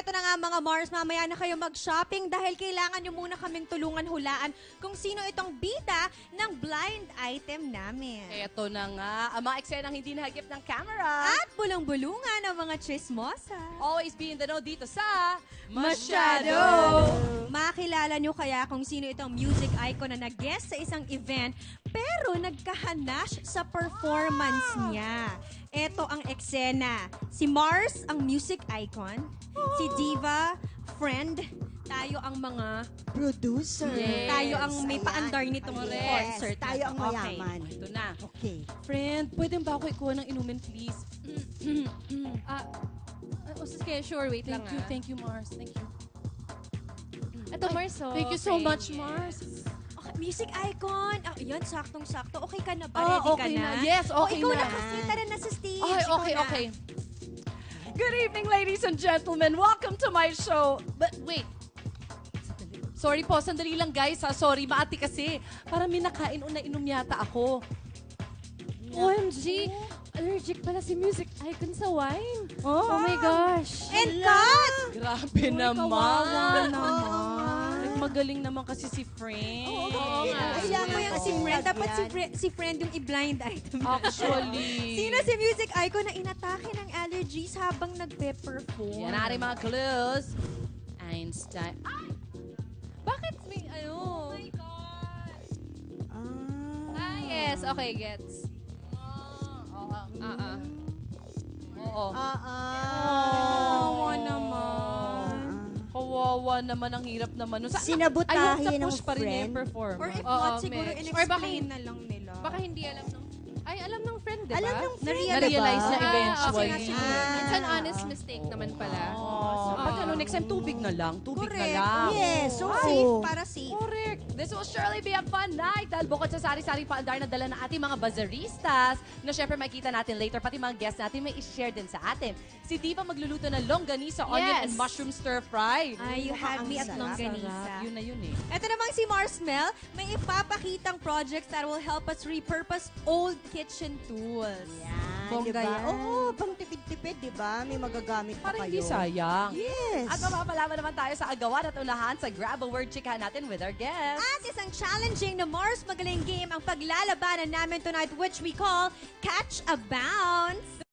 eto na nga mga Mars, mamaya na kayo mag-shopping dahil kailangan nyo muna kaming tulungan hulaan kung sino itong bida ng blind item namin. Eto na nga, ang mga eksenang hindi nahagip ng camera. At bulong-bulungan ng mga chismosa. Always be in the know dito sa Masyado! Makilala nyo kaya kung sino itong music icon na nag-guest sa isang event pero nagkahanash sa performance niya. Ito ang eksena. Si Mars, ang music icon. Si Diva, friend. Tayo ang mga Producer. Yes. tayo ang may Ayan. paandar nitong Yes, concert. na tayo to. ang Okay. mayaman. Ito na. Okay. Friend, pwede ba ako ikuha ng inumin, please? Sige, sure, wait lang Thank you, Mars. Thank you. Ito, Mars, oh. Thank you so Okay, much, yes. Mars. Okay, music icon. Yan, saktong-sakto. Okay ka na ba? Ah, Ready okay ka na? na. Yes, okay ikaw na. na kasi. Tara na sa stage. Okay, Ikaw okay, na. okay. Good evening, ladies and gentlemen. Welcome to my show. But wait. Sorry po, sandali lang guys ha. Sorry, maati kasi. Para may nakain o nainom yata ako. OMG! Allergic pala si music icon sa wine. Oh, Oh my gosh. And cut! Grabe naman. Kawawa naman. Magaling naman kasi si Friend. Oo nga. Kailangan mo yung si Oo. friend. Dapat Yan. si friend yung i-blind item. Actually. Sino si music icon na inatake ng allergies habang nagpe-perform? Yan na rin mga clues. Einstein. Ay! Bakit may ano? Yes, okay, gets. Oo. Kawawa naman. Kawawa naman, ang hirap naman. I Sinabotahe hope ng na-push pa rin niya friend. yung performance. Or if Oo, not, siguro Mitch. Or baka in-explain na lang nila. Baka hindi alam ng... Ay, alam ng friend, diba? Alam ng friend, Na-realize na diba? eventually. Okay, it's an honest mistake naman pala. Pag ano, next time, tubig na lang. Tubig na Correct. lang. Yes, so Safe para safe. Correct. This will surely be a fun night dahil bukod sa sari-saring paandar na dala ng ating mga buzzeristas na syempre makikita natin later, pati mga guests natin may i-share din sa atin. Si Diva magluluto ng longganisa, onion, Yes. and mushroom stir-fry. Ay, you had me at Sarap. longganisa. Yun na yun eh. Ito namang si Marsmel, may ipapakitang projects that will help us repurpose old kitchen tools. Yan, Bongga diba? yan. Oo, pang tipid-tipid, diba? May magagamit pa Para kayo. hindi sayang. Yes. At mapapalaman naman tayo sa agawan at unahan sa Grab a Word chika natin with our guests. At isang challenging na Mars Magaling game ang paglalabanan namin tonight which we call Catch a Bounce.